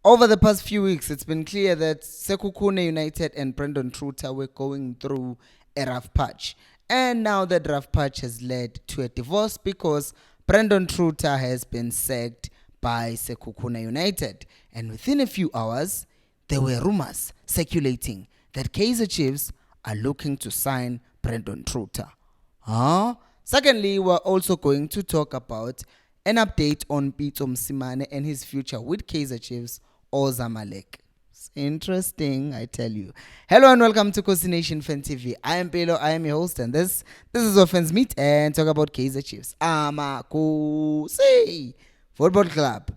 Over the past few weeks, it's been clear that Sekhukhune United and Brandon Truter were going through a rough patch. And now that rough patch has led to a divorce because Brandon Truter has been sacked by Sekhukhune United. And within a few hours, there were rumors circulating that Kaizer Chiefs are looking to sign Brandon Truter. Huh? Secondly, we're also going to talk about an update on Pitso Msimane and his future with Kaizer Chiefs or Zamalek. It's interesting, I tell you. Hello and welcome to Kosi Nation Fan TV. I am Pelo, I am your host, and this is our fans meet and talk about Kaizer Chiefs. Kosi Football Club.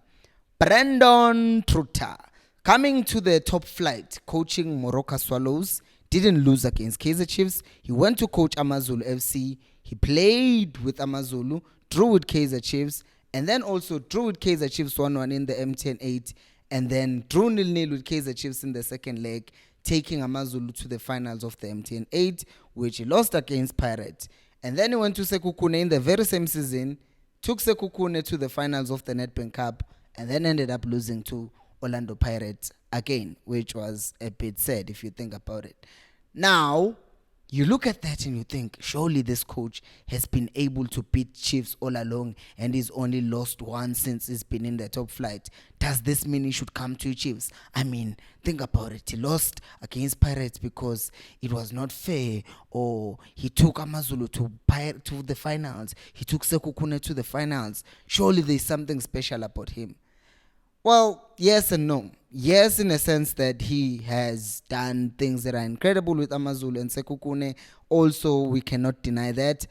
Brandon Truter coming to the top flight, coaching Morocco Swallows. Didn't lose against Kaizer Chiefs. He went to coach Amazulu FC. He played with Amazulu, drew with Kaizer Chiefs, and then also drew with Kaizer Chiefs 1-1 in the MTN 8, and then drew 0-0 with Kaizer Chiefs in the second leg, taking Amazulu to the finals of the MTN 8, which he lost against Pirates. And then he went to Sekhukhune in the very same season, took Sekhukhune to the finals of the Nedbank Cup, and then ended up losing to Orlando Pirates again, which was a bit sad if you think about it. Now, you look at that and you think, surely this coach has been able to beat Chiefs all along and he's only lost once since he's been in the top flight. Does this mean he should come to Chiefs? I mean, think about it. He lost against Pirates because it was not fair, or he took Amazulu to the finals. He took Sekhukhune to the finals. Surely there's something special about him. Well, yes and no. Yes, in a sense that he has done things that are incredible with Amazulu and Sekhukhune. Also, we cannot deny that.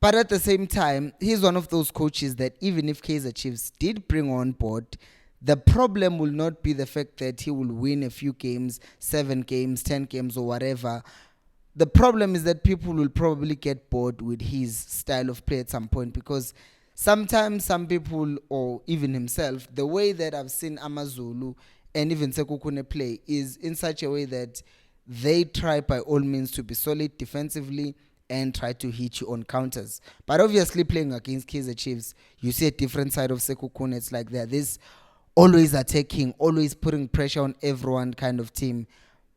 But at the same time, he's one of those coaches that even if Kaizer Chiefs did bring on board, the problem will not be the fact that he will win a few games, 7 games, 10 games or whatever. The problem is that people will probably get bored with his style of play at some point, because sometimes some people, or even himself, the way that I've seen Amazulu and even Sekhukhune play is in such a way that they try by all means to be solid defensively and try to hit you on counters. But obviously playing against Kaizer Chiefs, you see a different side of Sekhukhune. It's like they're this always attacking, always putting pressure on everyone kind of team.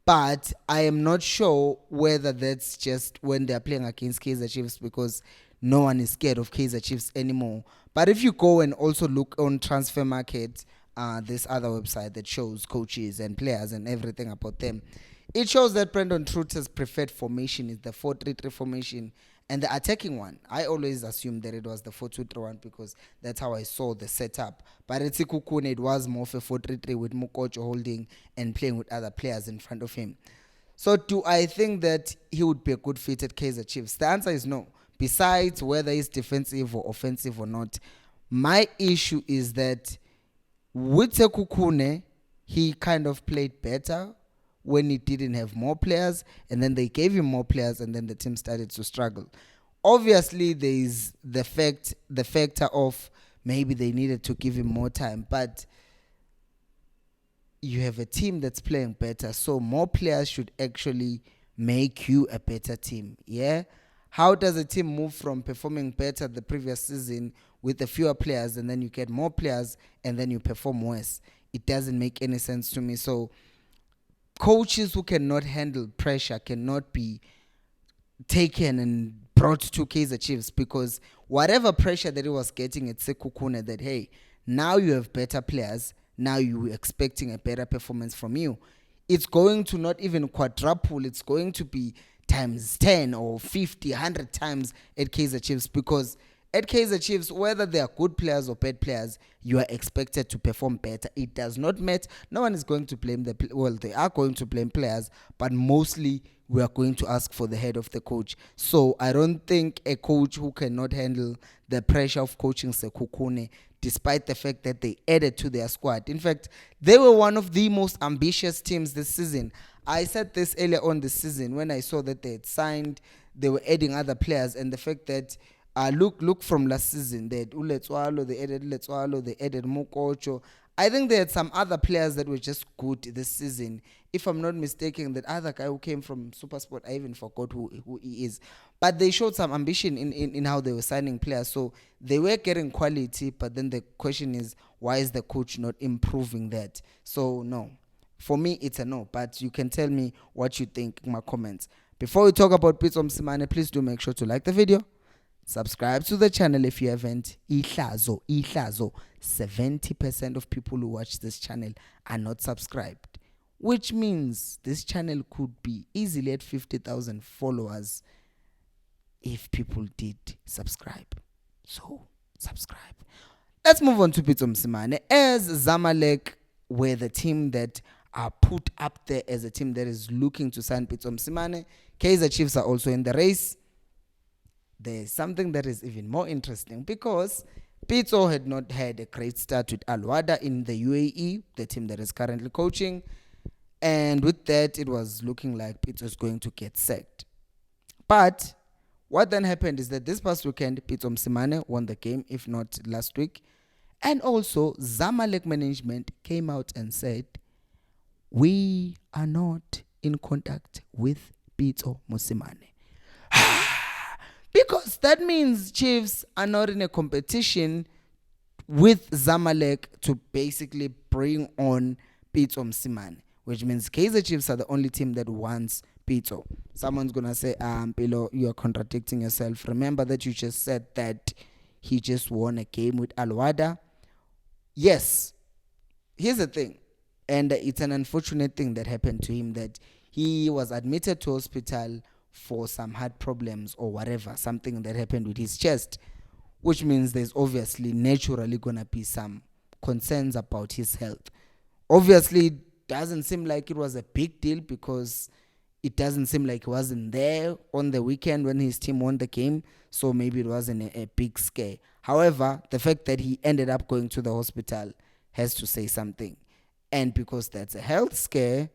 But I am not sure whether that's just when they're playing against Kaizer Chiefs, because no one is scared of Kaizer Chiefs anymore. But if you go and also look on Transfer Market, this other website that shows coaches and players and everything about them, it shows that Brandon Truter's preferred formation is the 4-3-3 formation, and the attacking one, I always assumed that it was the 4-2-3-1 because that's how I saw the setup. But at Sekhukhune, it was more of a 4-3-3 with Mukocho holding and playing with other players in front of him. So do I think that he would be a good fit at Kaizer Chiefs? The answer is no. Besides whether he's defensive or offensive or not, my issue is that with Sekhukhune, he kind of played better when he didn't have more players, and then they gave him more players, and then the team started to struggle. Obviously, there is the factor of maybe they needed to give him more time, but you have a team that's playing better, so more players should actually make you a better team. Yeah. How does a team move from performing better the previous season with a fewer players, and then you get more players and then you perform worse? It doesn't make any sense to me. So coaches who cannot handle pressure cannot be taken and brought to Kaizer Chiefs, because whatever pressure that he was getting at Sekhukhune, that hey, now you have better players, now you're expecting a better performance from you, it's going to not even quadruple, it's going to be times 10 or 50, 100 times at Kaizer Chiefs, because at Kaizer Chiefs, whether they are good players or bad players, you are expected to perform better. It does not matter. No one is going to blame they are going to blame players, but mostly we are going to ask for the head of the coach. So I don't think a coach who cannot handle the pressure of coaching Sekhukhune, despite the fact that they added to their squad. In fact, they were one of the most ambitious teams this season. I said this earlier on this season when I saw that they had signed, they were adding other players, and the fact that look from last season, they had Uletswalo, they added Uletswalo, they added Mukocho. I think they had some other players that were just good this season. If I'm not mistaken, that other guy who came from Supersport, I even forgot who he is. But they showed some ambition in how they were signing players. So they were getting quality, but then the question is, why is the coach not improving that? So no. For me, it's a no. But you can tell me what you think in my comments. Before we talk about Pitso Msimane, please do make sure to like the video. Subscribe to the channel if you haven't. Ihlazo. 70% of people who watch this channel are not subscribed, which means this channel could be easily at 50,000 followers if people did subscribe. So, subscribe. Let's move on to Pitso Msimane. As Zamalek were the team that are put up there as a team that is looking to sign Pitso Msimane, Kaizer Chiefs are also in the race. There's something that is even more interesting because Pitso had not had a great start with Al Wada in the UAE, the team that is currently coaching. And with that, it was looking like Pitso is going to get sacked. But what then happened is that this past weekend, Pitso Msimane won the game, if not last week. And also, Zamalek management came out and said, we are not in contact with Pitso Msimane. Because that means Chiefs are not in a competition with Zamalek to basically bring on Pitso Msimane, which means Kaizer Chiefs are the only team that wants Pitso. Someone's going to say, Pilo, you are contradicting yourself. Remember that you just said that he just won a game with Al Wada. Yes. Here's the thing. And it's an unfortunate thing that happened to him, that he was admitted to hospital for some heart problems or whatever, something that happened with his chest, which means there's obviously naturally going to be some concerns about his health. Obviously, it doesn't seem like it was a big deal because it doesn't seem like he wasn't there on the weekend when his team won the game, so maybe it wasn't a big scare. However, the fact that he ended up going to the hospital has to say something. And because that's a health scare,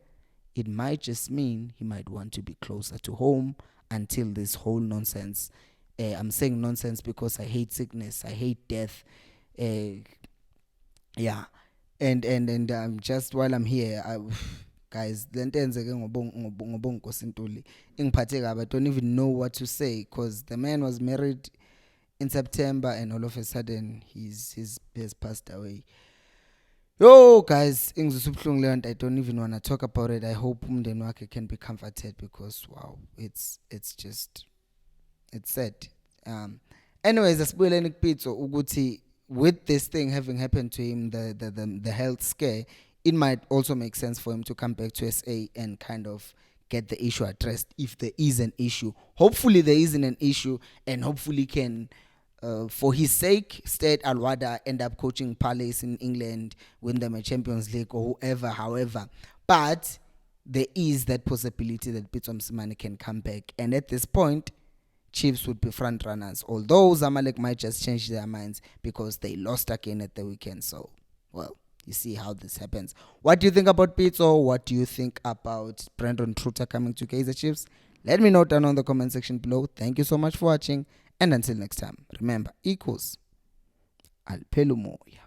it might just mean he might want to be closer to home until this whole nonsense. I'm saying nonsense because I hate sickness. I hate death. Yeah. And just while I'm here, guys, I don't even know what to say because the man was married in September and all of a sudden he has passed away. Yo, guys, I don't even want to talk about it. I hope umndeni wakhe can be comforted because wow, it's sad. Anyways, asibuyeleni kuPitso ukuthi with this thing having happened to him, the health scare, it might also make sense for him to come back to SA and kind of get the issue addressed if there is an issue. Hopefully there isn't an issue, and hopefully can for his sake, stay at Al Wada, end up coaching Palace in England, win them a Champions League or whoever, however. But there is that possibility that Pitso Msimane can come back. And at this point, Chiefs would be front runners. Although Zamalek might just change their minds because they lost again at the weekend. So, well, you see how this happens. What do you think about Pitso? What do you think about Brandon Truter coming to Kaizer Chiefs? Let me know down on the comment section below. Thank you so much for watching. And until next time, remember, equals al pelumoya.